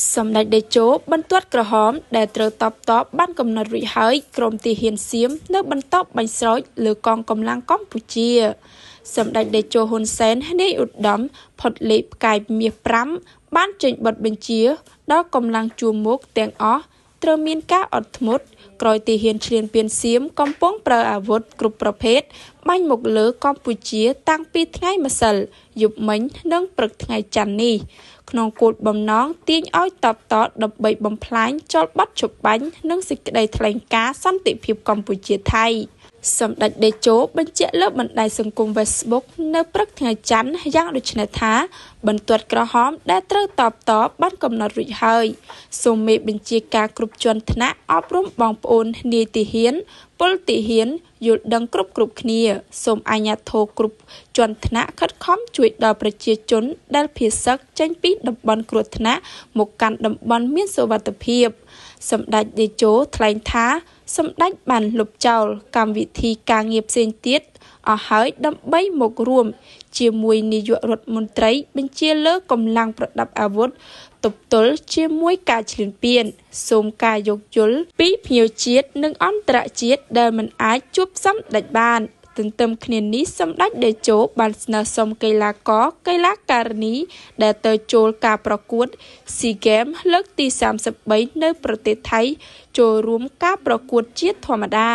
Some like the job, but what graham, that top, ban cầm nọt rụi hơi, crom tì hiền xiêm, nước ban top bánh sói, lửa con cầm lang Campuchia. Some like the job hôn sen, hãy ụt đấm, phật lịp cài miệt pram, ban trình bật bên chia, đó cầm lang chua mốc tiếng ó, trơ miên cá ọt mốt, còi tì hiền truyền biên xiêm, cầm bóng prơ à vốt, group prophet, bánh một lửa Campuchia tăng pi ngay mà sờ, dục mình nâng bực ngày chăn ni. ក្នុងគោលបំណងទាញឲ្យតបតដើម្បីបំផ្លាញចោលបាត់ជបាញ់និងសេចក្តីថ្លែងការណ៍សន្តិភាពកម្ពុជាថៃសម្ដេចតេជោបញ្ជាក់លើបណ្ដាញសង្គម Facebook នៅព្រឹកថ្ងៃច័ន្ទយ៉ាងដូចនេះថាបន្ទាត់ក្រហមដែលត្រូវតបតបានកំណត់រួចហើយសូមមេបញ្ជាការគ្រប់ជាន់ថ្នាក់អប់រំបងប្អូននាយទាហានពលទាហានយល់ដឹងគ្រប់គ្នាសូមអាជ្ញាធរគ្រប់ជាន់ថ្នាក់ខិតខំជួយដល់ប្រជាជនដែលភៀសសឹកចេញពីតំបន់គ្រោះថ្នាក់មកកាន់តំបន់មានសុវត្ថិភាពសម្ដេចតេជោថ្លែងថាសម្ដេចបានលុបចោលកម្មវិធីការងារផ្សេងទៀតអស់ហើយដើម្បីមករួមជាមួយនាយករដ្ឋមន្ត្រីបញ្ជាលើកម្លាំងប្រដាប់អាវុធទប់ទល់ជាមួយការឈ្លានពានសូមការយោគយល់ពីភ្ញៀវជាតិនិងអន្តរជាតិដែលមិនអាចជួបសម្ដេចបានទន្ទឹមគ្នានេះសម្ដេចតេជោបានស្នើសុំកីឡាករកីឡាការិនីដែលទៅចូលការប្រកួត SEA Games លើកទី33នៅប្រទេសថៃចូលរួមការប្រកួតជាតិធម្មតា